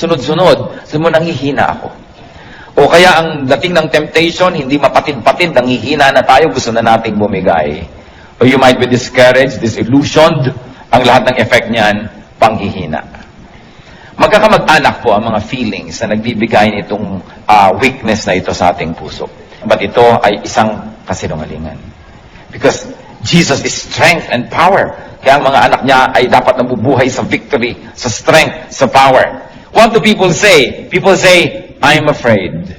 sunod-sunod. Sabi mo, nanghihina ako. O kaya ang dating ng temptation, hindi mapatid-patid, nanghihina na tayo, gusto na nating bumigay. Or you might be discouraged, disillusioned, ang lahat ng effect niyan, panghihina. Magkakamag-anak po ang mga feelings na nagbibigay nitong weakness na ito sa ating puso. But ito ay isang kasinungalingan. Because Jesus is strength and power. Kaya ang mga anak niya ay dapat nabubuhay sa victory, sa strength, sa power. What do people say? People say, I'm afraid.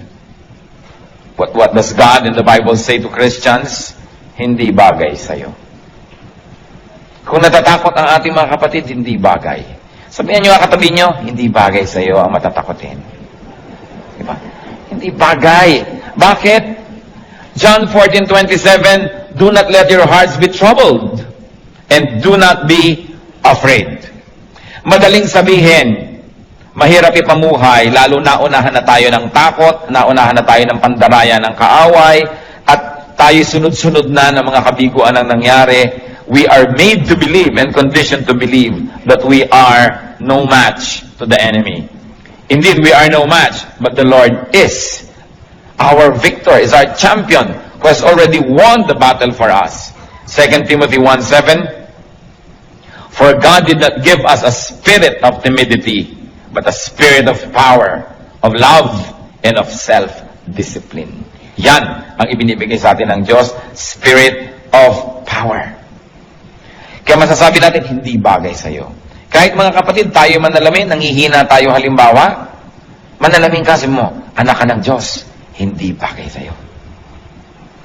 What does God in the Bible say to Christians? Hindi bagay sa'yo. Kung natatakot ang ating mga kapatid, hindi bagay. Sabihan nyo ang katabi nyo, hindi bagay sa'yo ang matatakotin. Diba? Hindi bagay. Bakit? John 14:27, do not let your hearts be troubled and do not be afraid. Madaling sabihin, mahirap ipamuhay, lalo naunahan na tayo ng takot, naunahan na tayo ng pandaraya ng kaaway, at tayo sunod-sunod na ng mga kabiguan ang nangyari. We are made to believe and conditioned to believe that we are no match to the enemy. Indeed, we are no match, but the Lord is our victor, is our champion, who has already won the battle for us. 2 Timothy 1:7, for God did not give us a spirit of timidity, but a spirit of power, of love, and of self-discipline. Yan ang ibinibigay sa atin ng Diyos, spirit of power. Kaya masasabi natin, hindi bagay sa'yo. Kahit mga kapatid, tayo manalamin, nanghihina tayo halimbawa, manalamin kasi mo, anak ka ng Diyos, hindi bagay sa'yo.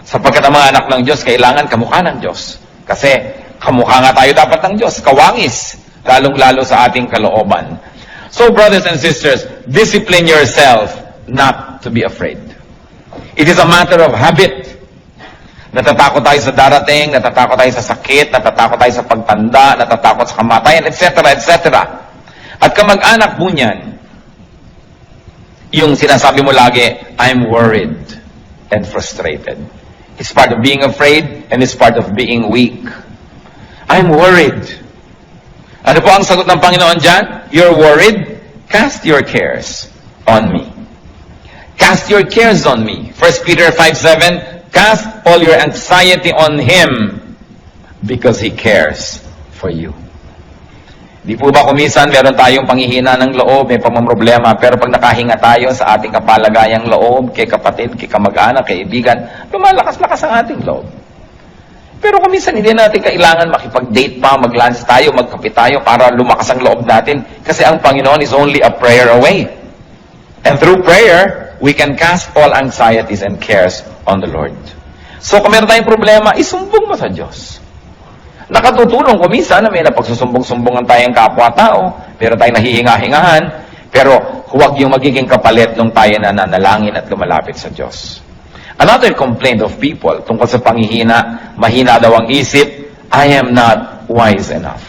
Sapagkat ang mga anak ng Diyos, kailangan kamukha ng Diyos. Kasi kamukha nga tayo dapat ng Diyos, kawangis, lalong-lalo sa ating kalooban. So, brothers and sisters, discipline yourself not to be afraid. It is a matter of habit. Natatakot tayo sa darating, natatakot tayo sa sakit, natatakot tayo sa pagtanda, natatakot sa kamatayan, etc., etc. At kamag-anak po niyan, yung sinasabi mo lagi, I'm worried and frustrated. It's part of being afraid and it's part of being weak. I'm worried. Ano po ang sagot ng Panginoon dyan? You're worried? Cast your cares on me. Cast your cares on me. 1 Peter 5:7, cast all your anxiety on Him because He cares for you. Di po ba kumisan meron tayong panghihina ng loob, may pamamroblema, pero pag nakahinga tayo sa ating kapalagayang loob, kay kapatid, kay kamag-anak, kay ibigan, lumalakas-lakas ang ating loob. Pero kuminsan hindi natin kailangan makipag-date pa, mag-lunch tayo, magkape tayo para lumakas ang loob natin. Kasi ang Panginoon is only a prayer away. And through prayer, we can cast all anxieties and cares on the Lord. So kung meron tayong problema, isumbong mo sa Diyos. Nakatutulong kuminsan na may napagsusumbong-sumbongan tayong kapwa-tao, pero tayong nahihinga-hingahan, pero huwag yung magiging kapalit nung tayo na nanalangin at lumalapit sa Diyos. Another complaint of people tungkol sa panghihina, mahina daw ang isip, I am not wise enough.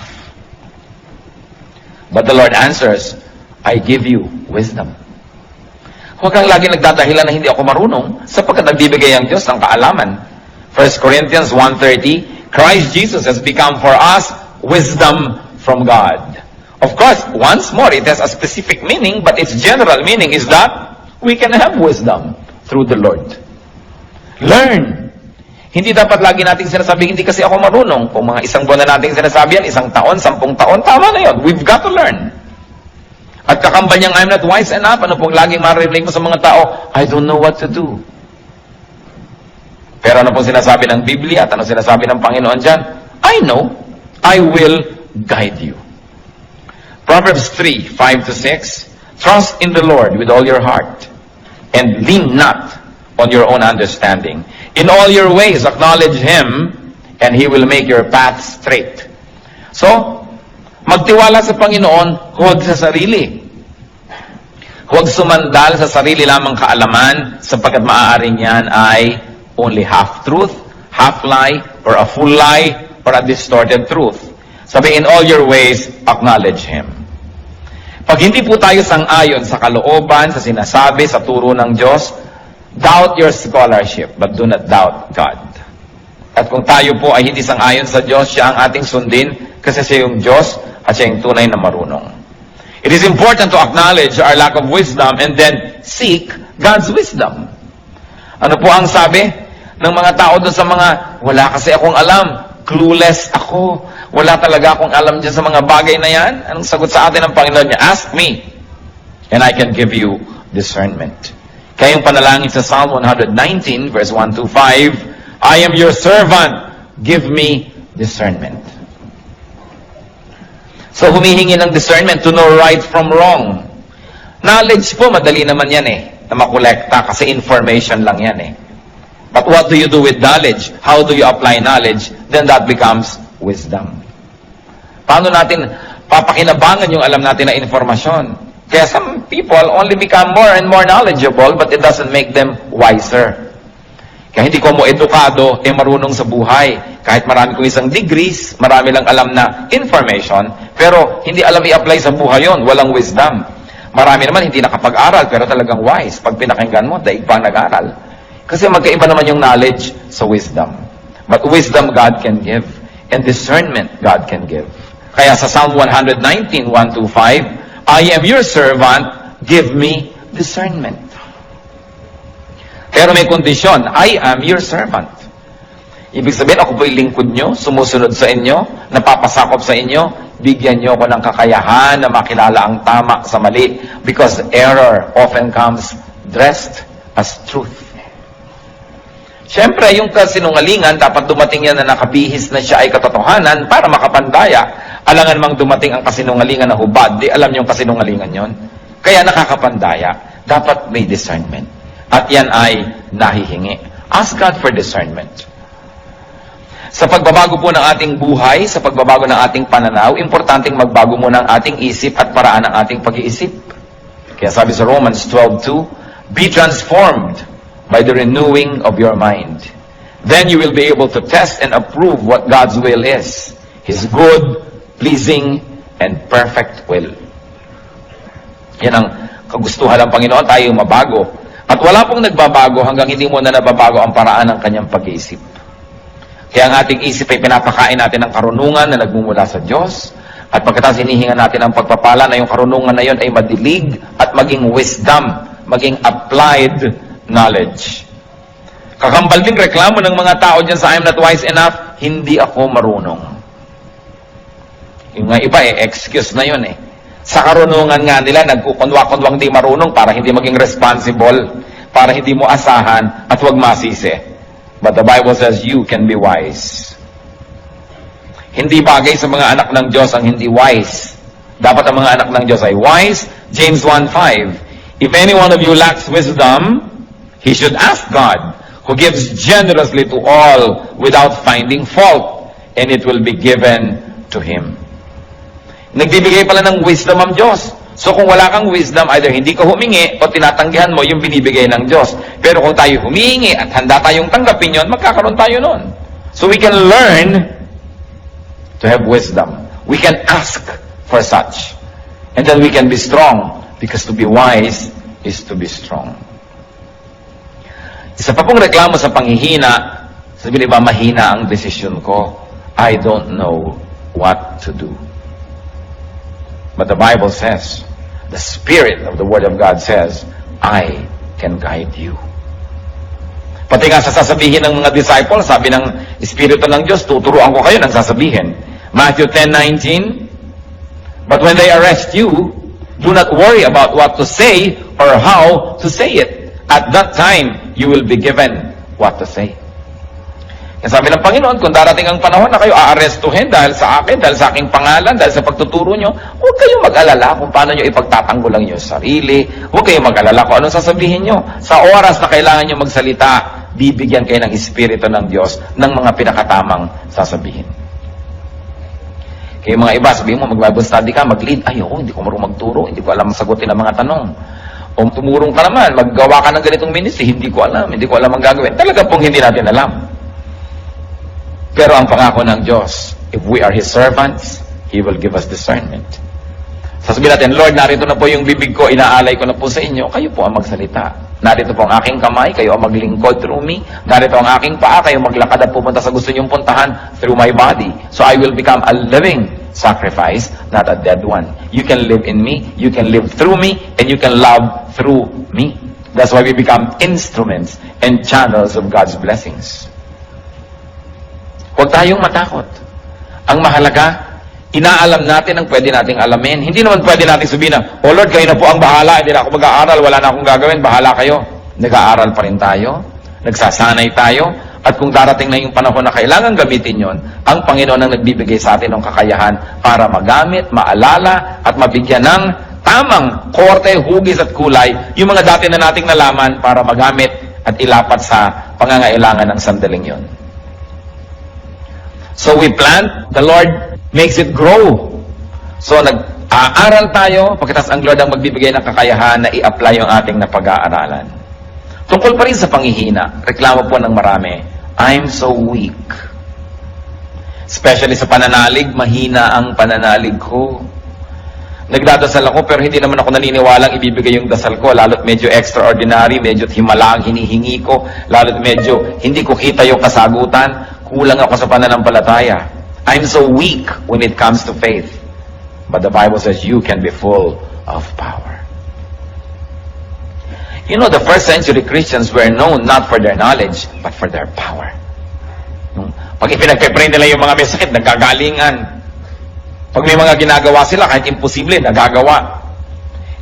But the Lord answers, I give you wisdom. Huwag kang lagi nagdadahilan na hindi ako marunong, sapagkat nagbibigay ang Diyos ng kaalaman. 1 Corinthians 1:30, Christ Jesus has become for us wisdom from God. Of course, once more, it has a specific meaning, but its general meaning is that we can have wisdom through the Lord. Learn. Hindi dapat lagi nating sinasabi, hindi kasi ako marunong. Kung mga isang buwan na nating sinasabi yan, 1 taon, 10 taon, tama na yun. We've got to learn. At kakamba niyang, I'm not wise enough. Ano pong laging maririnig mo sa mga tao? I don't know what to do. Pero ano pong sinasabi ng Biblia at ano sinasabi ng Panginoon dyan? I know. I will guide you. Proverbs 3:5-6, trust in the Lord with all your heart and lean not on your own understanding. In all your ways, acknowledge Him, and He will make your path straight. So, magtiwala sa Panginoon, huwag sa sarili. Huwag sumandal sa sarili lamang kaalaman, sapagkat maaaring yan ay only half-truth, half-lie, or a full lie, or a distorted truth. Sabi, in all your ways, acknowledge Him. Pag hindi po tayo sang-ayon sa kalooban, sa sinasabi, sa turo ng Diyos, doubt your scholarship, but do not doubt God. At kung tayo po ay hindi sang-ayon sa Diyos, siya ang ating sundin kasi siya yung Diyos at siya yung tunay na marunong. It is important to acknowledge our lack of wisdom and then seek God's wisdom. Ano po ang sabi ng mga tao doon sa mga, wala kasi akong alam, clueless ako, wala talaga akong alam dyan sa mga bagay na yan? Anong sagot sa atin ng Panginoon niya? Ask me, and I can give you discernment. Kaya yung panalangin sa Psalm 119, verse 1 to 5, I am your servant, give me discernment. So, humihingi ng discernment to know right from wrong. Knowledge po, madali naman yan na makolekta kasi information lang yan But what do you do with knowledge? How do you apply knowledge? Then that becomes wisdom. Paano natin papakinabangan yung alam natin na informasyon? Kaya some people only become more and more knowledgeable, but it doesn't make them wiser. Kaya hindi ko mo edukado, marunong sa buhay. Kahit marami kong isang degrees, marami lang alam na information, pero hindi alam i-apply sa buhay yon, walang wisdom. Marami naman hindi nakapag-aral, pero talagang wise. Pag pinakinggan mo, daig pa nag-aral. Kasi magkaiba naman yung knowledge sa wisdom. But wisdom God can give, and discernment God can give. Kaya sa Psalm 119, 1-5, I am your servant, give me discernment. Pero may kondisyon, I am your servant. Ibig sabihin, ako po'y lingkod nyo, sumusunod sa inyo, napapasakop sa inyo, bigyan nyo ko ng kakayahan na makilala ang tama sa mali, because error often comes dressed as truth. Siyempre, yung kasinungalingan, dapat dumating yan na nakabihis na siya ay katotohanan para makapandaya. Alangan mang dumating ang kasinungalingan na hubad, di alam yung kasinungalingan yon. Kaya nakakapandaya. Dapat may discernment. At yan ay nahihingi. Ask God for discernment. Sa pagbabago po ng ating buhay, sa pagbabago ng ating pananaw, importanteng magbago muna ang ating isip at paraan ng ating pag-iisip. Kaya sabi sa Romans 12:2, be transformed by the renewing of your mind. Then you will be able to test and approve what God's will is. His good, pleasing, and perfect will. Yan ang kagustuhan ng Panginoon, tayo mabago. At wala pong nagbabago hanggang hindi mo na nababago ang paraan ng kanyang pag-iisip. Kaya ang ating isip ay pinapakain natin ng karunungan na nagmumula sa Diyos. At pagkatapos hinihingan natin ang pagpapala na yung karunungan na yun ay madilig at maging wisdom, maging applied knowledge. Kakambal din reklamo ng mga tao dyan sa I'm not wise enough, hindi ako marunong. Yung nga iba excuse na yun Sa karunungan nga nila, nagkukunwa-kunwang di marunong para hindi maging responsible, para hindi mo asahan at huwag masisi. But the Bible says you can be wise. Hindi bagay sa mga anak ng Diyos ang hindi wise. Dapat ang mga anak ng Diyos ay wise. James 1:5, if any one of you lacks wisdom, he should ask God, who gives generously to all without finding fault, and it will be given to him. Nagbibigay pala ng wisdom ang Diyos. So kung wala kang wisdom, either hindi ka humingi o tinatanggihan mo yung binibigay ng Diyos. Pero kung tayo humingi at handa tayong tanggapin yun, magkakaroon tayo nun. So we can learn to have wisdom. We can ask for such. And then we can be strong, because to be wise is to be strong. Isa pa pong reklamo sa panghihina, sabi ba, mahina ang desisyon ko. I don't know what to do. But the Bible says, the Spirit of the Word of God says, I can guide you. Pati nga sa sasabihin ng mga disciples, sabi ng Espiritu ng Diyos, tuturuan ko kayo ng sasabihin. Matthew 10:19, but when they arrest you, do not worry about what to say or how to say it. At that time, you will be given what to say. Kaya sabi ng Panginoon, kung darating ang panahon na kayo aarestuhin dahil sa akin, dahil sa aking pangalan, dahil sa pagtuturo nyo, huwag kayong mag-alala kung paano nyo ipagtatanggol ang inyong sarili. Huwag kayong mag-alala kung anong sasabihin nyo. Sa oras na kailangan nyo magsalita, bibigyan kayo ng Espiritu ng Diyos ng mga pinakatamang sasabihin. Kaya mga iba, sabihin mo, mag-Bible study ka, mag-lead. Ay, hindi ko marunong magturo, hindi ko alam sagutin ang mga tanong. O tumurong ka naman, maggawa ka ng ganitong ministry, hindi ko alam ang gagawin. Talaga pong hindi natin alam. Pero ang pangako ng Diyos, if we are His servants, He will give us discernment. Sasabihin natin, Lord, narito na po yung bibig ko, inaalay ko na po sa inyo, kayo po ang magsalita. Narito po ang aking kamay, kayo ang maglingkod through me. Narito ang aking paa, kayo maglakad at pupunta sa gusto niyong puntahan through my body. So I will become a living sacrifice, not a dead one. You can live in me, you can live through me, and you can love through me. That's why we become instruments and channels of God's blessings. Huwag tayong matakot. Ang mahalaga, inaalam natin ang pwede nating alamin. Hindi naman pwede natin sabihin na, "Oh Lord, kayo na po ang bahala, hindi na ako mag-aaral, wala na akong gagawin, bahala kayo." Nag-aaral pa rin tayo, nagsasanay tayo, at kung darating na yung panahon na kailangan gamitin yon, ang Panginoon ang nagbibigay sa atin ng kakayahan para magamit, maalala, at mabigyan ng tamang korte, hugis at kulay yung mga dati na nating nalaman para magamit at ilapat sa pangangailangan ng sandaling yon. So we plant, the Lord makes it grow. So nag-aaral tayo, pagkatapos ang Lord ang magbibigay ng kakayahan na i-apply yung ating napag-aaralan. Tungkol pa rin sa panghihina, reklamo po ng marami, "I'm so weak." Especially sa pananalig, mahina ang pananalig ko. Nagdadasal ako pero hindi naman ako naniniwalang ibibigay yung dasal ko, lalo't medyo extraordinary, medyo himala ang hinihingi ko, lalo't medyo hindi ko kita yung kasagutan, kulang ako sa pananampalataya. I'm so weak when it comes to faith. But the Bible says you can be full of power. You know, the first century Christians were known not for their knowledge, but for their power. Pag ipinagpe-pray nila yung mga may sakit, nagkagalingan. Pag may mga ginagawa sila, kahit imposible, nagagawa.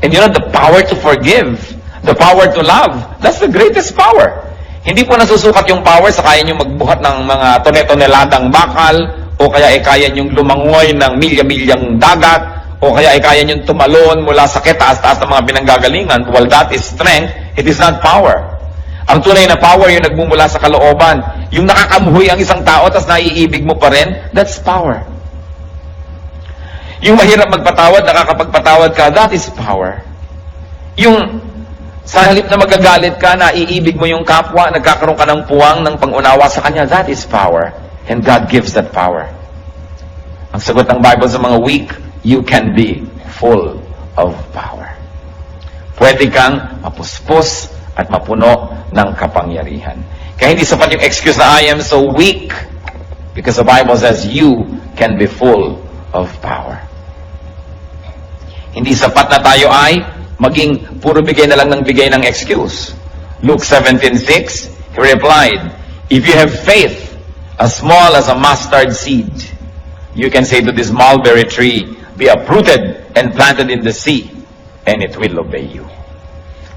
And you know, the power to forgive, the power to love, that's the greatest power. Hindi po nasusukat yung power sa kaya nyo magbuhat ng mga tone-toneladang bakal, o kaya kaya nyong lumangoy ng milya-milyang dagat, o kaya kaya nyong tumalon mula sa taas-taas ng mga pinanggagalingan. Well, that is strength, it is not power. Ang tunay na power yung nagmumula sa kalooban. Yung nakakamuhoy ang isang tao, tas naiibig mo pa rin, that's power. Yung mahirap magpatawad, nakakapagpatawad ka, that is power. Yung sa halip na magagalit ka, naiibig mo yung kapwa, nagkakaroon ka ng puwang ng pangunawa sa kanya, that is power. And God gives that power. Ang sagot ng Bible sa mga weak, you can be full of power. Pwede kang mapuspos at mapuno ng kapangyarihan. Kaya hindi sapat yung excuse na I am so weak, because the Bible says you can be full of power. Hindi sapat na tayo ay maging puro bigay na lang ng bigay ng excuse. Luke 17:6, he replied, "If you have faith as small as a mustard seed, you can say to this mulberry tree, be uprooted and planted in the sea, and it will obey you."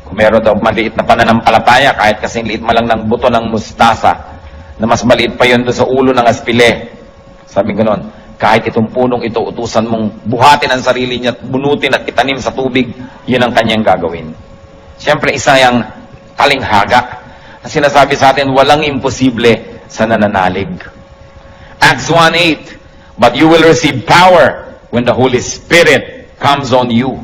Kung meron daw maliit na pananampalataya, kahit kasing liit man lang ng buto ng mustasa, na mas maliit pa yun doon sa ulo ng aspile, sabi ko noon, kahit itong punong ito, utusan mong buhatin ang sarili niya at bunutin at itanim sa tubig, yun ang kanyang gagawin. Siyempre, isa yung talinghaga na sinasabi sa atin, walang imposible sa nananalig. Acts 1:8, "But you will receive power when the Holy Spirit comes on you."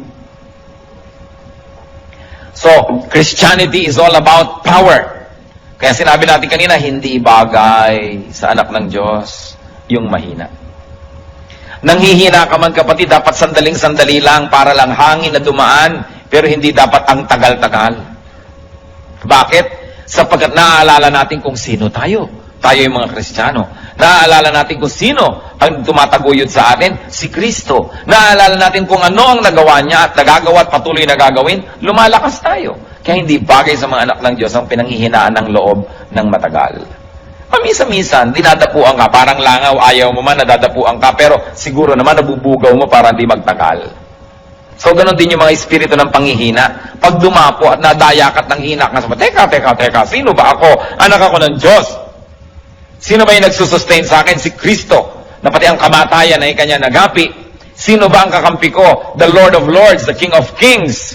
So, Christianity is all about power. Kaya sinabi natin kanina, hindi bagay sa anak ng Diyos yung mahina. Nanghihina ka man kapatid, dapat sandaling-sandali lang para lang hangin na dumaan, pero hindi dapat ang tagal-tagal. Bakit? Sapagkat naaalala natin kung sino tayo. Tayo yung mga Kristiyano. Naaalala natin kung sino ang tumataguyod sa atin, si Kristo. Naaalala natin kung ano ang nagawa niya at nagagawa at patuloy na gagawin, lumalakas tayo. Kaya hindi bagay sa mga anak ng Diyos ang pinanghihinaan ng loob ng matagal. Paminsan-minsan, dinadapuan ka, parang langaw, ayaw mo man, nadadapuan ka, pero siguro naman nabubugaw mo para hindi magtagal. So, ganun din yung mga espiritu ng panghihina. Pag dumapo at nadayakat ng hina ka, teka, sino ba ako? Anak ako ng Diyos. Sino ba yung nagsusustain sa akin? Si Kristo, na pati ang kamatayan ay kanya nagapi. Sino ba ang kakampi ko? The Lord of Lords, the King of Kings.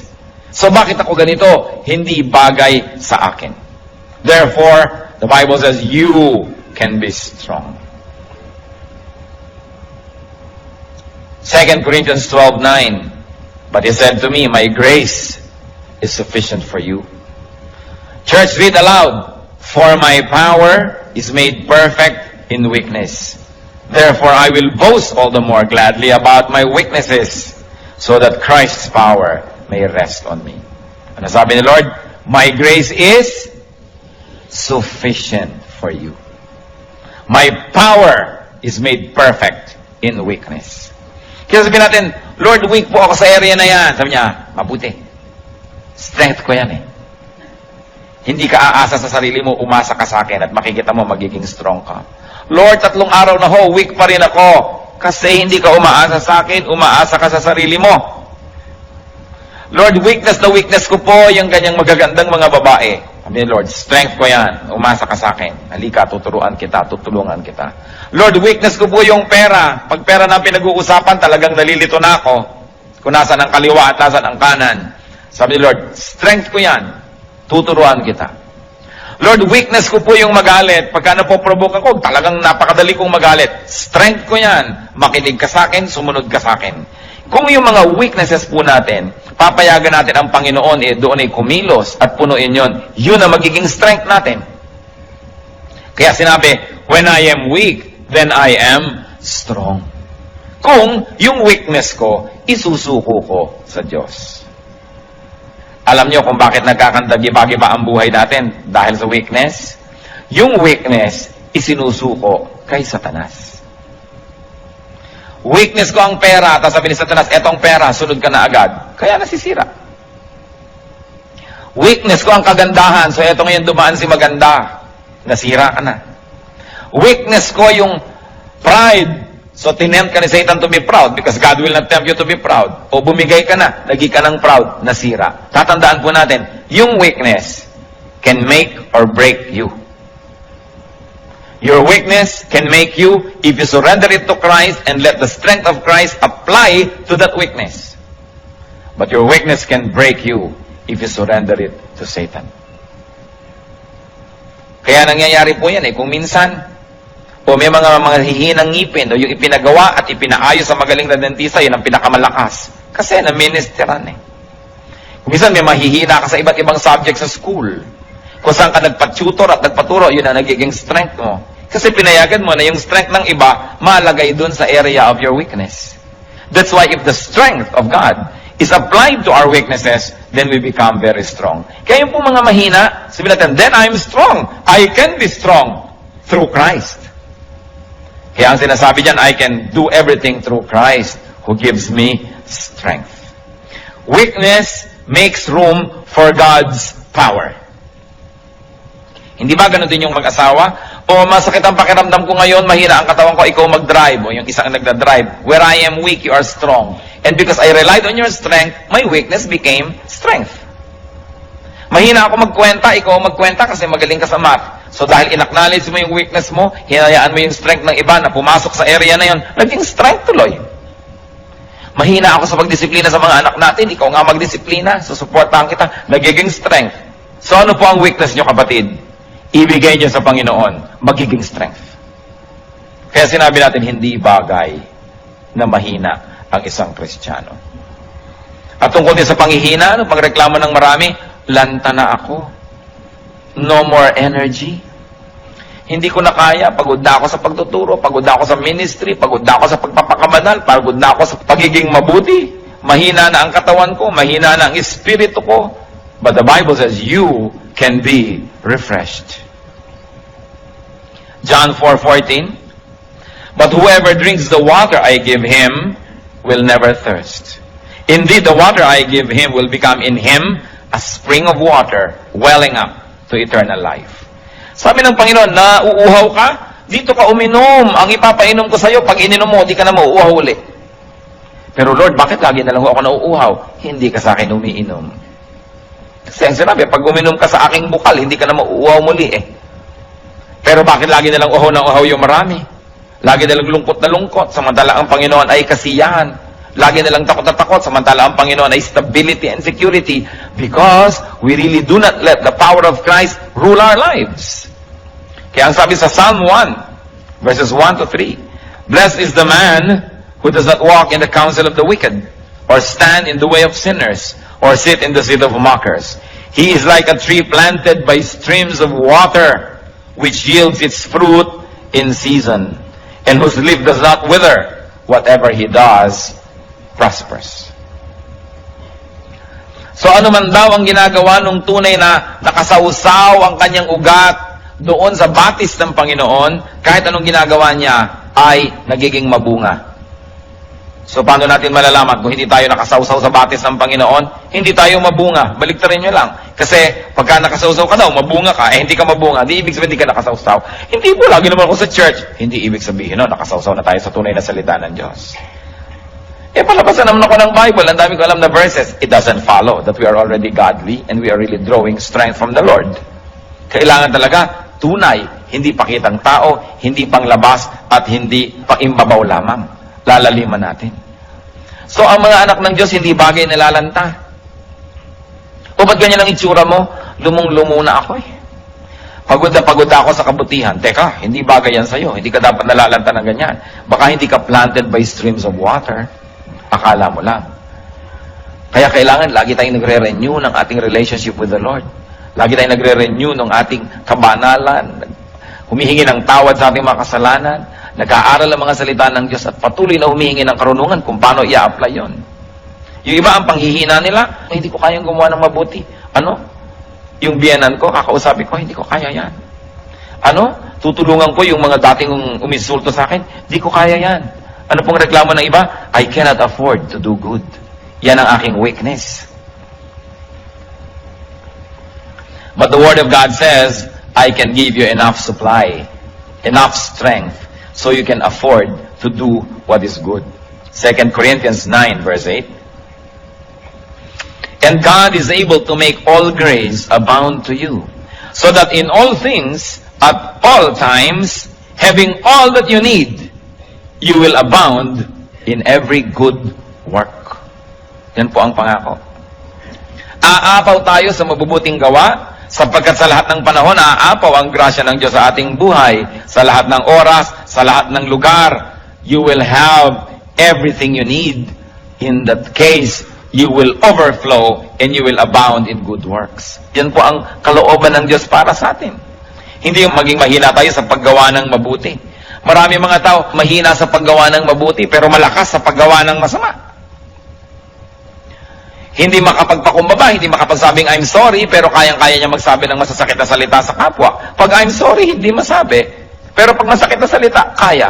So, bakit ako ganito? Hindi bagay sa akin. Therefore, the Bible says, you can be strong. 2 Corinthians 12:9, "But he said to me, my grace is sufficient for you." Church, read aloud. "For my power is made perfect in weakness. Therefore, I will boast all the more gladly about my weaknesses, so that Christ's power may rest on me." Ano sabi ni Lord? My grace is sufficient for you. My power is made perfect in weakness. Kaya sabihin natin, Lord, weak po ako sa area na yan. Sabi niya, mabuti. Strength ko yan eh. Hindi ka aasa sa sarili mo, umasa ka sa akin at makikita mo magiging strong ka. Lord, 3 araw na ho, weak pa rin ako. Kasi hindi ka umaasa sa akin, umaasa ka sa sarili mo. Lord, weakness na weakness ko po, yung ganyang magagandang mga babae. Sabi, Lord, strength ko yan, umasa ka sa akin. Halika, tuturuan kita, tutulungan kita. Lord, weakness ko po yung pera. Pag pera na pinag-uusapan, talagang nalilito na ako. Kung nasan ang kaliwa at nasan ang kanan. Sabi ni Lord, strength ko yan, tuturuan kita. Lord, weakness ko po yung magalit. Pagka napoprovoke ako, talagang napakadali kong magalit. Strength ko yan. Makinig ka sa akin, sumunod ka sa akin. Kung yung mga weaknesses po natin, papayagan natin ang Panginoon, doon ay kumilos at punuin yon. Yun ang magiging strength natin. Kaya sinabi, when I am weak, then I am strong. Kung yung weakness ko, isusuko ko sa Diyos. Alam niyo kung bakit nagkakandagi-giba ang buhay natin? Dahil sa weakness. Yung weakness, isinusuko kay Satanas. Weakness ko ang pera, tapos sabi ni Satanas, etong pera, sunod ka na agad. Kaya nasisira. Weakness ko ang kagandahan, so eto ngayon dumaan si maganda. Nasira ka na. Weakness ko yung pride. So tinempt ka ni Satan to be proud because God will not tempt you to be proud. O bumigay ka na, naging ka ng proud, nasira. Tatandaan po natin, yung weakness can make or break you. Your weakness can make you if you surrender it to Christ and let the strength of Christ apply to that weakness. But your weakness can break you if you surrender it to Satan. Kaya nangyayari po yan kung minsan, o may mga hihinang ngipin, o yung ipinagawa at ipinaayos sa magaling na dentista, yun ang pinakamalakas. Kasi na-ministeran Kung minsan may mahihina ka sa iba't ibang subject sa school, kung saan ka nagpa-tutor at nagpaturo, yun ang nagiging strength mo. Kasi pinayagan mo na yung strength ng iba, malagay dun sa area of your weakness. That's why if the strength of God is applied to our weaknesses, then we become very strong. Kaya yung po mga mahina, sabihin natin, then I'm strong. I can be strong through Christ. Kaya ang sinasabi dyan, I can do everything through Christ who gives me strength. Weakness makes room for God's power. Hindi ba ganun din yung mag-asawa? O masakit ang pakiramdam ko ngayon, mahina ang katawan ko, ikaw mag-drive. O yung isang nagda-drive. Where I am weak, you are strong. And because I relied on your strength, my weakness became strength. Mahina ako magkwenta, ikaw magkwenta kasi magaling ka sa math. So dahil in-acknowledge mo yung weakness mo, hinayaan mo yung strength ng iba na pumasok sa area na yun, naging strength tuloy. Mahina ako sa pagdisiplina sa mga anak natin, ikaw nga magdisiplina, susuportahan kita, nagiging strength. So ano po ang weakness nyo, kapatid? Ibigay niyo sa Panginoon, magiging strength. Kaya sinabi natin, hindi bagay na mahina ang isang Kristiyano. At tungkol din sa panghihina, pagreklamo ng marami, lanta na ako. No more energy. Hindi ko na kaya, pagod na ako sa pagtuturo, pagod na ako sa ministry, pagod na ako sa pagpapakabanal, pagod na ako sa pagiging mabuti. Mahina na ang katawan ko, mahina na ang espiritu ko. But the Bible says, you can be refreshed. John 4:14. But whoever drinks the water I give him will never thirst. Indeed, the water I give him will become in him a spring of water welling up to eternal life. Sabi ng Panginoon, nauuhaw ka? Dito ka uminom. Ang ipapainom ko sa iyo, pag ininom mo, di ka na mauuhaw uli. Pero Lord, bakit lagi na lang ako nauuhaw? Hindi ka sa akin umiinom. Kasi ang sinabi, pag uminom ka sa aking bukal, hindi ka na mauuhaw muli Pero bakit lagi na lang uhaw ng uhaw yung marami? Lagi na lang lungkot na lungkot, samantala ang Panginoon ay kasiyahan. Lagi na lang takot na takot, samantala ang Panginoon ay stability and security because we really do not let the power of Christ rule our lives. Kaya ang sabi sa Psalm 1, verses 1 to 3, Blessed is the man who does not walk in the counsel of the wicked, or stand in the way of sinners, or sit in the seat of mockers. He is like a tree planted by streams of water, which yields its fruit in season, and whose leaf does not wither. Whatever he does prospers. So ano man daw ang ginagawa nung tunay na nakasausaw ang kanyang ugat doon sa batis ng Panginoon, kahit anong ginagawa niya ay nagiging mabunga. So, paano natin malalaman kung hindi tayo nakasawsaw sa batis ng Panginoon? Hindi tayo mabunga. Baliktarin nyo lang. Kasi, pagka nakasawsaw ka daw, mabunga ka, hindi ka mabunga. Di ibig sabihin, hindi ka nakasawsaw. Hindi po, lagi naman ako sa church. Hindi ibig sabihin, no, nakasawsaw na tayo sa tunay na salita ng Diyos. Palabasan naman ako ng Bible. Ang dami ko alam na verses. It doesn't follow that we are already godly and we are really drawing strength from the Lord. Kailangan talaga tunay, hindi pakitang tao, hindi panglabas, at hindi paimbabaw lamang. Lalaliman natin. So, ang mga anak ng Diyos, hindi bagay na lalanta. O ba't ganyan ang itsura mo? Lumong-lumo na ako eh. Pagod na pagod ako sa kabutihan. Teka, hindi bagay yan sa'yo. Hindi ka dapat nalalanta ng ganyan. Baka hindi ka planted by streams of water. Akala mo lang. Kaya kailangan lagi tayong nagre-renew ng ating relationship with the Lord. Lagi tayong nagre-renew ng ating kabanalan. Humihingi ng tawad sa ating mga kasalanan. Nag-aaral ang mga salita ng Diyos at patuloy na humihingi ng karunungan kung paano i-apply yon. Yung iba ang panghihina nila, hindi ko kayang gumawa ng mabuti. Ano? Yung biyanan ko, kakausapin ko, hindi ko kaya yan. Ano? Tutulungan ko yung mga dating umisulto sa akin, hindi ko kaya yan. Ano pong reklamo ng iba? I cannot afford to do good. Yan ang aking weakness. But the Word of God says, I can give you enough supply, enough strength, so you can afford to do what is good. 2 Corinthians 9, verse 8. And God is able to make all grace abound to you, so that in all things, at all times, having all that you need, you will abound in every good work. Yan po ang pangako. Aapaw tayo sa mabubuting gawa, sapagkat sa lahat ng panahon, aapaw ang grasya ng Diyos sa ating buhay. Sa lahat ng oras, sa lahat ng lugar, you will have everything you need. In that case, you will overflow and you will abound in good works. Yan po ang kalooban ng Diyos para sa atin. Hindi yung maging mahina tayo sa paggawa ng mabuti. Marami mga tao mahina sa paggawa ng mabuti pero malakas sa paggawa ng masama. Hindi makapagpakumbaba, hindi makapagsabing I'm sorry, pero kayang-kaya niya magsabi ng masasakit na salita sa kapwa. Pag I'm sorry, hindi masabi. Pero pag masakit na salita, kaya.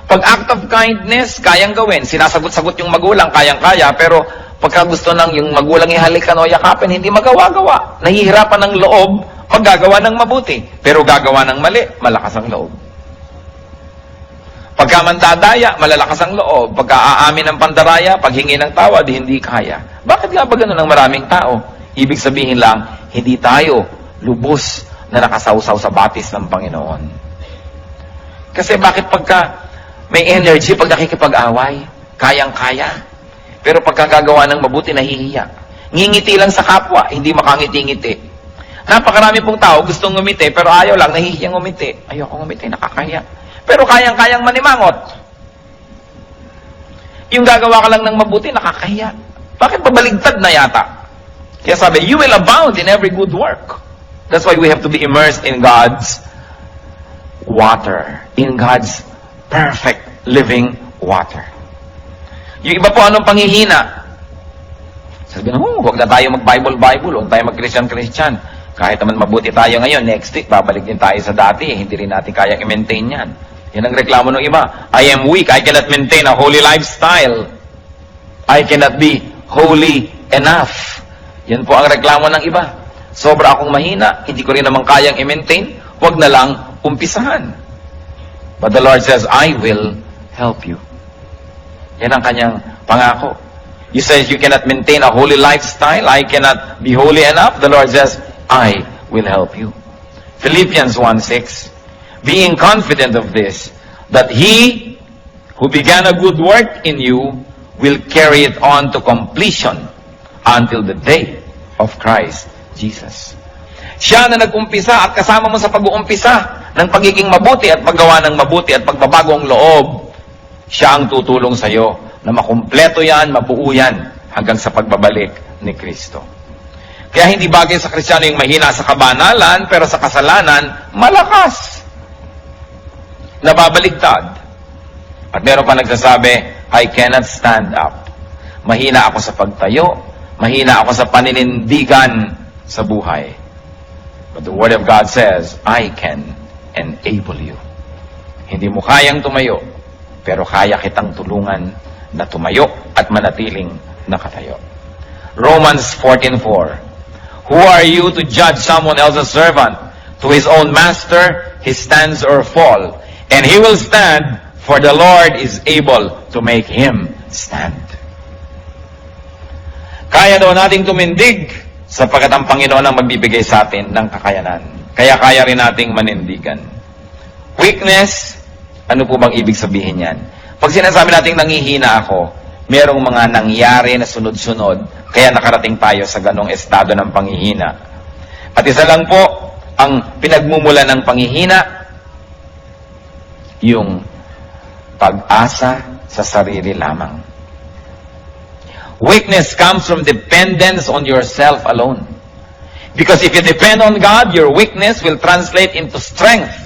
Pag act of kindness, kayang gawin. Sinasagot-sagot yung magulang, kayang-kaya. Pero pagka gusto ng yung magulang ihalikan o yakapin, hindi magawa-gawa. Nahihirapan ng loob pag gagawa ng mabuti. Pero gagawa ng mali, malakas ang loob. Pagka mandadaya, malalakas ang loob. Pagka aamin ng pandaraya, paghingi ng tawad, hindi kaya. Bakit nga ba ganun ang maraming tao? Ibig sabihin lang, hindi tayo lubos na nakasawsaw sa batis ng Panginoon. Kasi bakit pagka may energy, pag nakikipag-away, kayang-kaya. Pero pagka gagawa ng mabuti, nahihiya. Ngingiti lang sa kapwa, hindi makangiti-ngiti. Napakarami pong tao gustong ngumiti, pero ayaw lang, nahihiyang ngumiti. Ayoko ngumiti, nakakaya. Pero kayang-kayang manimangot. Yung gagawa ka lang ng mabuti, nakakahiya. Bakit babaligtad na yata? Kaya sabi, you will abound in every good work. That's why we have to be immersed in God's water. In God's perfect living water. Yung iba po, anong panghihina? Sabi na, huwag na tayo mag-Bible, huwag tayo mag-Christian. Kahit naman mabuti tayo ngayon, next week, babalik din tayo sa dati. Hindi rin natin kaya i-maintain yan. Yan ang reklamo ng iba. I am weak. I cannot maintain a holy lifestyle. I cannot be holy enough. Yan po ang reklamo ng iba. Sobra akong mahina. Hindi ko rin naman kayang i-maintain. Huwag na lang umpisahan. But the Lord says, I will help you. Yan ang kanyang pangako. You say you cannot maintain a holy lifestyle. I cannot be holy enough. The Lord says, I will help you. Philippians 1:6. Being confident of this, that He who began a good work in you will carry it on to completion until the day of Christ Jesus. Siya na nag-umpisa at kasama mo sa pag-uumpisa ng pagiging mabuti at paggawa ng mabuti at pagbabagong loob, siya ang tutulong sa iyo na makumpleto yan, mabuo yan hanggang sa pagbabalik ni Kristo. Kaya hindi bagay sa Kristiyano yung mahina sa kabanalan, pero sa kasalanan, malakas. Nababaligtad. At meron pa nagsasabi, I cannot stand up. Mahina ako sa pagtayo, mahina ako sa paninindigan sa buhay. But the Word of God says, I can enable you. Hindi mo kayang tumayo, pero kaya kitang tulungan na tumayo at manatiling nakatayo. Romans 14:4. Who are you to judge someone else's servant? To his own master, he stands or fall. And he will stand, for the Lord is able to make him stand. Kaya daw nating tumindig sapagkat ang Panginoon ang magbibigay sa atin ng kakayanan. Kaya kaya rin nating manindigan. Weakness, ano po bang ibig sabihin yan? Pag sinasabi nating nangihina ako, merong mga nangyari na sunod-sunod, kaya nakarating tayo sa ganong estado ng panghihina. At isa lang po, ang pinagmumula ng panghihina, yung pag-asa sa sarili lamang. Weakness comes from dependence on yourself alone. Because if you depend on God, your weakness will translate into strength.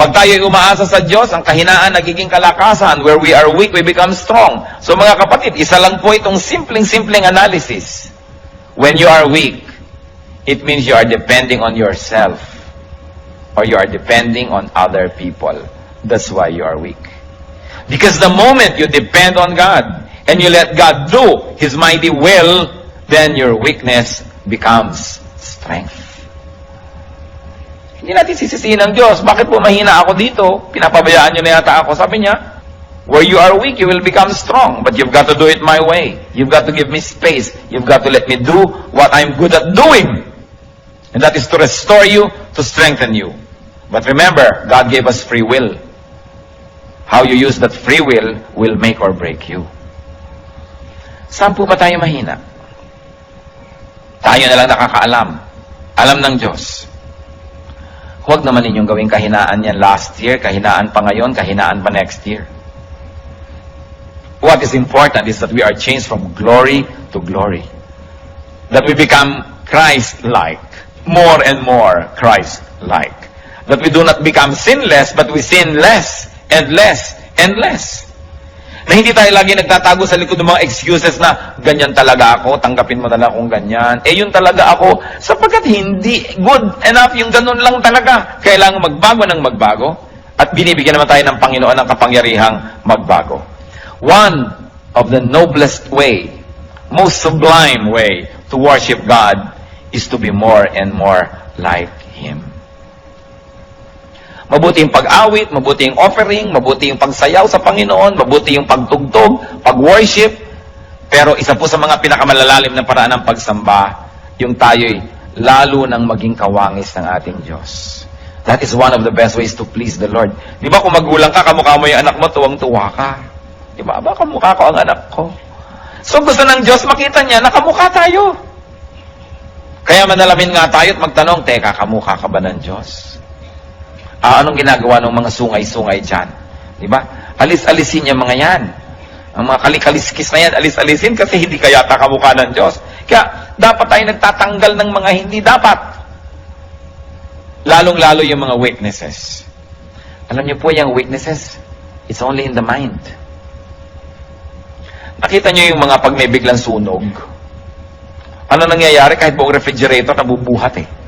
Pag tayo'y umaasa sa Diyos, ang kahinaan nagiging kalakasan. Where we are weak, we become strong. So mga kapatid, isa lang po itong simpleng analysis. When you are weak, it means you are depending on yourself. Or you are depending on other people. That's why you are weak. Because the moment you depend on God, and you let God do His mighty will, then your weakness becomes strength. Hindi natin sisisihin ng Diyos. Bakit po mahina ako dito? Pinapabayaan nyo na yata ako. Sabi niya, where you are weak, you will become strong. But you've got to do it my way. You've got to give me space. You've got to let me do what I'm good at doing. And that is to restore you, to strengthen you. But remember, God gave us free will. How you use that free will make or break you. Saan po ba tayo mahina? Tayo na lang nakakaalam. Alam ng Diyos. Huwag naman ninyong gawing kahinaan yan last year, kahinaan pa ngayon, kahinaan pa next year. What is important is that we are changed from glory to glory. That we become Christ-like. More and more Christ-like. That we do not become sinless, but we sin less and less and less. Na hindi tayo lagi nagtatago sa likod ng mga excuses na ganyan talaga ako, tanggapin mo na lang kung ganyan. Yun talaga ako, sapagkat hindi good enough yung ganun lang talaga. Kailangan magbago ng magbago at binibigyan naman tayo ng Panginoon ng kapangyarihang magbago. One of the noblest way, most sublime way to worship God is to be more and more like Him. Mabuti yung pag-awit, mabuti yung offering, mabuti yung pagsayaw sa Panginoon, mabuti yung pagtugtog, pag-worship. Pero isa po sa mga pinakamalalalim na paraan ng pagsamba, yung tayo'y lalo nang maging kawangis ng ating Diyos. That is one of the best ways to please the Lord. Di ba kung magulang ka, kamukha mo yung anak mo, tuwang-tuwa ka. Di ba? Aba, kamukha ko ang anak ko. So gusto ng Diyos, makita niya na kamukha tayo. Kaya manalamin nga tayo at magtanong, teka, kamukha ka ba ng Diyos? Anong ginagawa ng mga sungay-sungay dyan? Diba? Alis-alisin yung mga yan. Ang mga kalikaliskis na yan, alis-alisin kasi hindi ka yata kamukha ng Diyos. Kaya dapat tayo nagtatanggal ng mga hindi dapat. Lalong-lalo yung mga weaknesses. Alam niyo po yung weaknesses, it's only in the mind. Nakita niyo yung mga pag may biglang sunog. Ano nangyayari kahit buong refrigerator nabubuhat eh.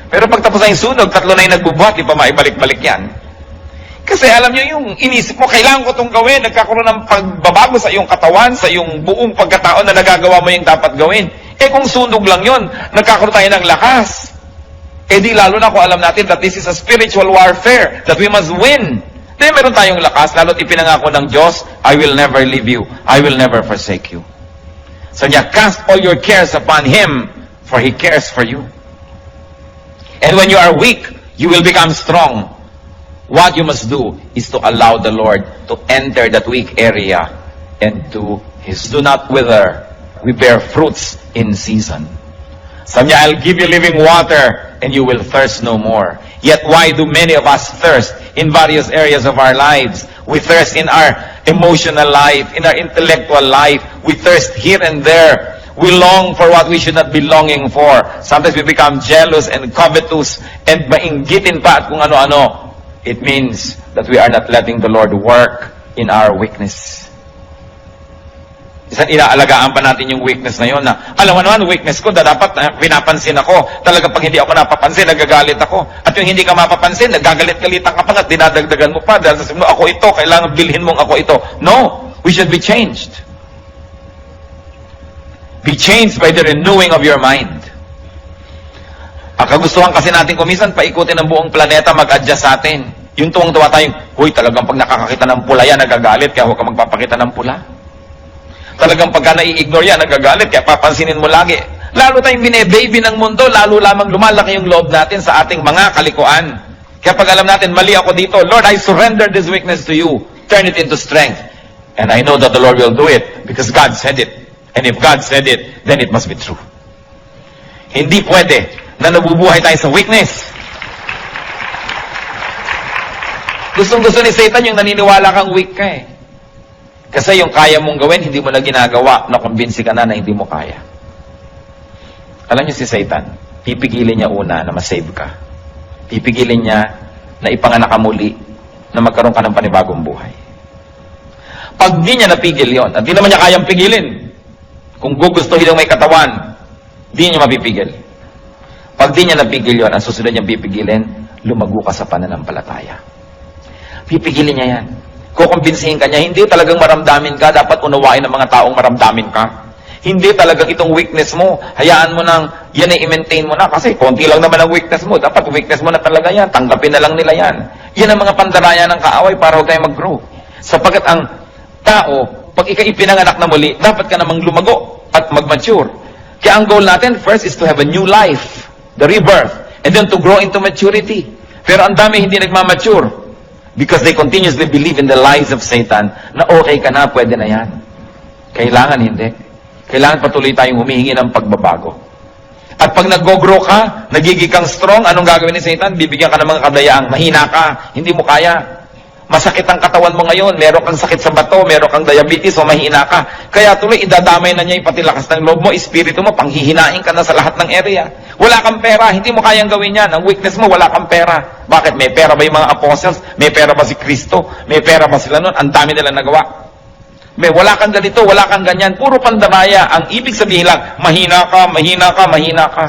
Pero pag tapos na yung sunog, 3 na yung nagbubuhat, di pa maibalik-balik yan. Kasi alam nyo yung inisip mo, kailangan ko itong gawin, nagkakaroon ng pagbabago sa iyong katawan, sa iyong buong pagkataon na nagagawa mo yung dapat gawin. Kung sunog lang yun, nagkakaroon tayo ng lakas. Di lalo na kung alam natin that this is a spiritual warfare, that we must win. Meron tayong lakas, lalo't ipinangako ng Diyos, I will never leave you, I will never forsake you. So niya, cast all your cares upon Him, for He cares for you. And when you are weak, you will become strong. What you must do is to allow the Lord to enter that weak area and do His. Do not wither. We bear fruits in season. Sabi niya, I'll give you living water and you will thirst no more. Yet why do many of us thirst in various areas of our lives? We thirst in our emotional life, in our intellectual life. We thirst here and there. We long for what we should not be longing for. Sometimes we become jealous and covetous and mainggitin pa at kung ano-ano. It means that we are not letting the Lord work in our weakness. Inaalagaan pa natin yung weakness na yun na, alam mo naman, weakness ko, dapat pinapansin ako. Talagang pag hindi ako napapansin, nagagalit ako. At yung hindi ka mapapansin, nagagalit-galitan ka pa nga, dinadagdagan mo pa. Dahil sasabihin mo, ako ito, kailangan bilhin mong ako ito. No, we should be changed. Be changed by the renewing of your mind. Ang kagustuhan kasi natin kumisan, paikutin ang buong planeta, mag-adjust sa atin. Yung tuwang-tuwa tayong, huy, talagang pag nakakakita ng pula yan, nagagalit, kaya huwag ka magpapakita ng pula. Talagang pagka nai-ignore yan, nagagalit, kaya papansinin mo lagi. Lalo tayong bine-baby ng mundo, lalo lamang lumalaki yung loob natin sa ating mga kalikuan. Kaya pag alam natin, mali ako dito, Lord, I surrender this weakness to you. Turn it into strength. And I know that the Lord will do it because God said it. And if God said it, then it must be true. Hindi pwede na nabubuhay tayo sa weakness. Gustong-gusto ni Satan yung naniniwala kang weak ka eh. Kasi yung kaya mong gawin, hindi mo na ginagawa, nakumbinsi ka na hindi mo kaya. Alam niyo si Satan, pipigilin niya una na masave ka. Pipigilin niya na ipanganak ka muli, na magkaroon ka ng panibagong buhay. Pag di niya napigil yon, at di naman niya kayang pigilin, kung gugustuhin ng may katawan, di niya mapipigil. Pag di niya napigil yon, ang susunod niyang pipigilin, lumago ka sa pananampalataya. Pipigilin niya yan. Kukumbinsihin ka niya, hindi talagang maramdamin ka, dapat unawain ng mga taong maramdamin ka. Hindi talagang itong weakness mo, hayaan mo nang, yan ay i-maintain mo na, kasi konti lang naman ang weakness mo, dapat weakness mo na talaga yan, tanggapin na lang nila yan. Yan ang mga pandaraya ng kaaway para huwag tayo mag-grow. Sapagkat ang tao, pag ikaw ipinanganak na muli, dapat ka namang lumago at mag-mature. Kaya ang goal natin, first is to have a new life, the rebirth, and then to grow into maturity. Pero ang dami hindi nagmamature. Because they continuously believe in the lies of Satan na okay ka na, pwede na yan. Kailangan hindi. Kailangan patuloy tayong humihingi ng pagbabago. At pag nag-grow ka, nagiging kang strong, anong gagawin ni Satan? Bibigyan ka ng mga kadayaang mahina ka, hindi mo kaya. Masakit ang katawan mo ngayon, meron kang sakit sa bato, meron kang diabetes o mahina ka. Kaya tuloy, idadamay na niya yung pati lakas ng loob mo, espiritu mo, panghihinain ka na sa lahat ng area. Wala kang pera, hindi mo kayang gawin yan. Ang weakness mo, wala kang pera. Bakit? May pera ba yung mga apostles? May pera ba si Kristo? May pera ba sila nun? Ang dami nila nagawa. May wala kang ganito, wala kang ganyan. Puro pandamaya. Ang ibig sabihin lang, mahina ka, mahina ka, mahina ka.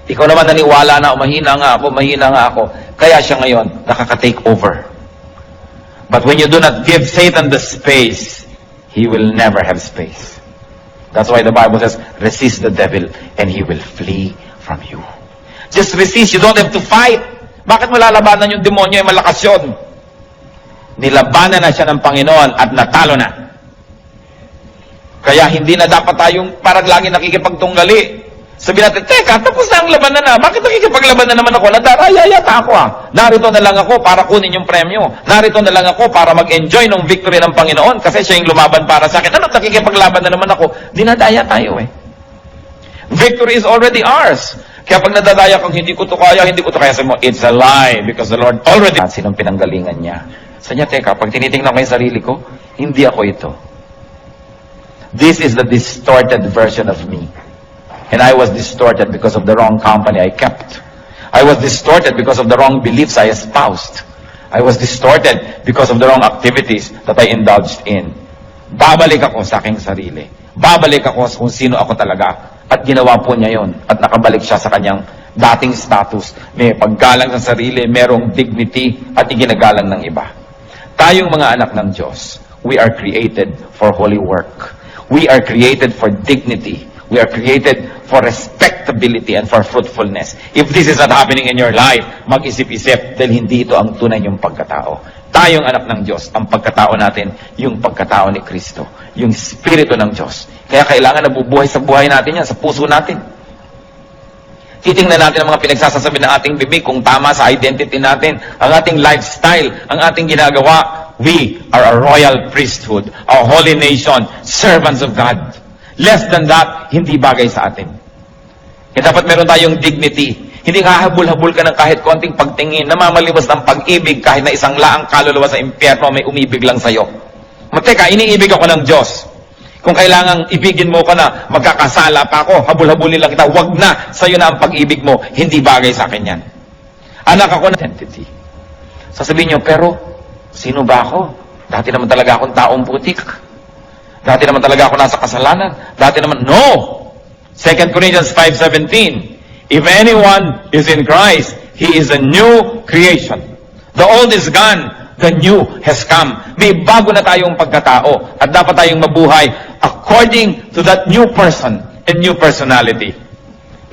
Ikaw naman naniwala na, mahina nga ako. Kaya siya ngayon, nakaka-take over. But when you do not give Satan the space, he will never have space. That's why the Bible says, resist the devil and he will flee from you. Just resist, you don't have to fight. Bakit mo lalabanan yung demonyo? Ay malakas yun. Nilabanan na siya ng Panginoon at natalo na. Kaya hindi na dapat tayong parang lagi nakikipagtunggali. Sabi natin, teka, tapos na ang labanan na. Bakit nakikipaglaban na naman ako? Nadaraya yata ako Narito na lang ako para kunin yung premyo. Narito na lang ako para mag-enjoy ng victory ng Panginoon kasi siya yung lumaban para sa akin. Ano, nakikipaglaban na naman ako? Dinadaya tayo eh. Victory is already ours. Kaya pag nadadaya kang hindi ko to kaya, sabi mo, it's a lie because the Lord already... Sinong pinanggalingan niya? Sabi niya, teka, pag tinitingnan ko yung sarili ko, hindi ako ito. This is the distorted version of me. And I was distorted because of the wrong company I kept. I was distorted because of the wrong beliefs I espoused. I was distorted because of the wrong activities that I indulged in. Babalik ako sa aking sarili. Babalik ako kung sino ako talaga. At ginawa po niya yon. At nakabalik siya sa kanyang dating status. May paggalang sa sarili, merong dignity, at iginagalang ng iba. Tayong mga anak ng Diyos, we are created for holy work. We are created for dignity. We are created for respectability and for fruitfulness. If this is not happening in your life, mag-isip-isip dahil hindi ito ang tunay yung pagkatao. Tayong anak ng Diyos, ang pagkatao natin, yung pagkatao ni Kristo, yung Espiritu ng Diyos. Kaya kailangan nabubuhay sa buhay natin yan, sa puso natin. Titingnan natin ang mga pinagsasasabi ng ating bibig kung tama sa identity natin, ang ating lifestyle, ang ating ginagawa. We are a royal priesthood, a holy nation, servants of God. Less than that, hindi bagay sa atin. Kaya dapat meron tayong dignity. Hindi kahabol-habol ka ng kahit konting pagtingin, namamaliwas ng pag-ibig kahit na isang laang kaluluwa sa impyerno may umibig lang sa'yo. Teka, iniibig ako ng Diyos. Kung kailangang ibigin mo ka na, magkakasala pa ako, habol-habulin lang kita, wag na, sa'yo na ang pag-ibig mo, hindi bagay sa akin yan. Anak ako na identity. Sasabihin nyo, pero, sino ba ako? Dati naman talaga akong taong putik. Dati naman talaga ako nasa kasalanan. Dati naman, no! 2 Corinthians 5:17, if anyone is in Christ, he is a new creation. The old is gone, the new has come. May bago na tayong pagkatao at dapat tayong mabuhay according to that new person and new personality.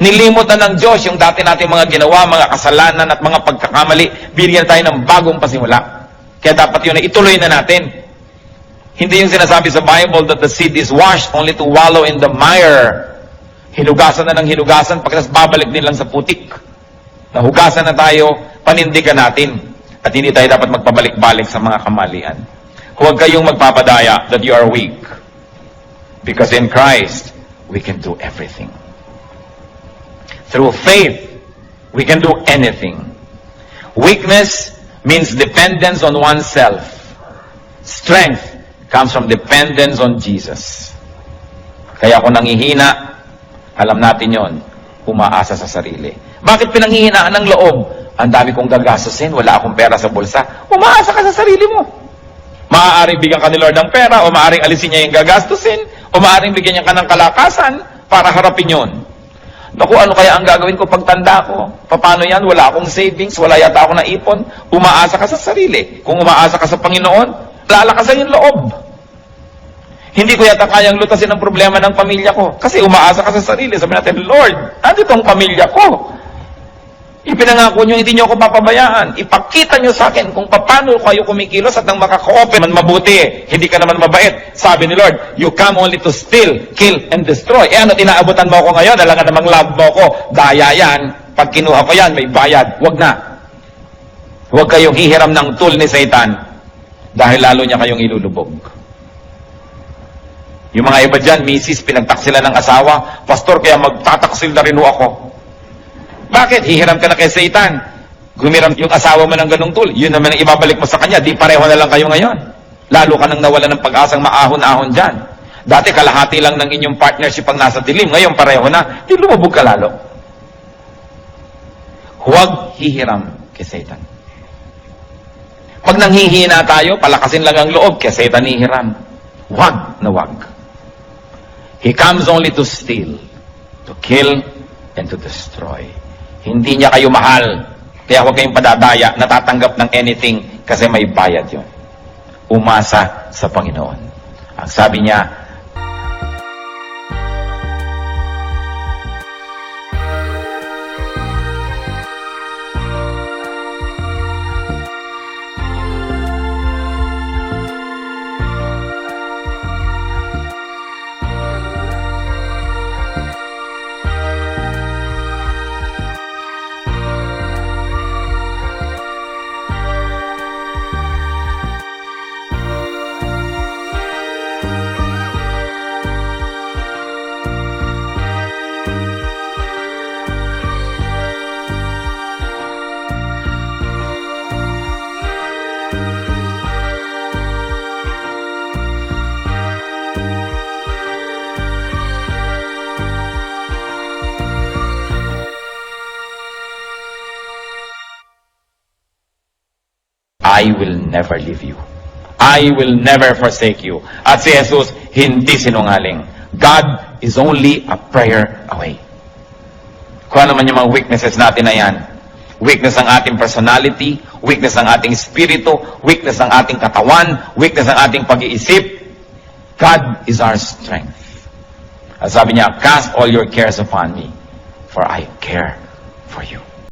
Nilimutan ng Diyos yung dati nating mga ginawa, mga kasalanan at mga pagkakamali. Bigyan tayo ng bagong pasimula. Kaya dapat yun na ituloy na natin. Hindi yung sinasabi sa Bible that the seed is washed only to wallow in the mire. Hinugasan na ng hinugasan, pagkatapos babalik din lang sa putik. Nahugasan na tayo, panindigan natin. At hindi tayo dapat magpabalik-balik sa mga kamalian. Huwag kayong magpapadaya that you are weak. Because in Christ, we can do everything. Through faith, we can do anything. Weakness means dependence on oneself. Strength comes from dependence on Jesus. Kaya kung nangihina, alam natin yon, umaasa sa sarili. Bakit pinanghihinaan ng loob? Ang dami kong gagastusin, wala akong pera sa bulsa. Umaasa ka sa sarili mo. Maaaring bigyan ka ni Lord ng pera, o maaaring alisin niya yung gagastusin, o maaaring bigyan niya ka ng kalakasan para harapin yon. Naku, ano kaya ang gagawin ko pagtanda ko? Paano yan? Wala akong savings, wala yata ako na ipon. Umaasa ka sa sarili. Kung umaasa ka sa Panginoon, lalakasan yung loob. Hindi ko yata kayang lutasin ang problema ng pamilya ko. Kasi umaasa ka sa sarili. Sabi natin, Lord, nandito ang pamilya ko. Ipinangako nyo, hindi nyo ako papabayaan. Ipakita nyo sa akin kung paano kayo kumikilos at nang makaka-open man mabuti. Hindi ka naman mabait. Sabi ni Lord, you come only to steal, kill, and destroy. Eh ano, tinaabutan mo ako ngayon? Alam nga namang love mo ako. Daya yan. Pag kinuha ko yan, may bayad. Huwag na. Huwag kayong hihiram ng tool ni Satan. Dahil lalo niya kayong ilulubog. Yung mga iba dyan, misis, pinagtaksila ng asawa. Pastor, kaya magtataksil na rin ho ako. Bakit? Hihiram ka na kay Satan. Gumiram yung asawa mo ng ganung tool. Yun naman ang ibabalik mo sa kanya. Di pareho na lang kayo ngayon. Lalo ka nang nawala ng pag-asang maahon-ahon dyan. Dati kalahati lang ng inyong partnership ang nasa dilim. Ngayon pareho na. Di lumubog ka lalo. Huwag hihiram kay Satan. Pag nanghihina tayo, palakasin lang ang loob kay Satan hihiram. Huwag na huwag. He comes only to steal, to kill, and to destroy. Hindi niya kayo mahal. Kaya huwag kayong padadaya, natatanggap ng anything kasi may bayad yun. Umasa sa Panginoon. Ang sabi niya, I will never leave you. I will never forsake you. At si Jesus, hindi sinungaling. God is only a prayer away. Kung ano man yung mga weaknesses natin na yan, weakness ng ating personality, weakness ng ating spirito, weakness ng ating katawan, weakness ng ating pag-iisip, God is our strength. At sabi niya, cast all your cares upon me, for I care for you.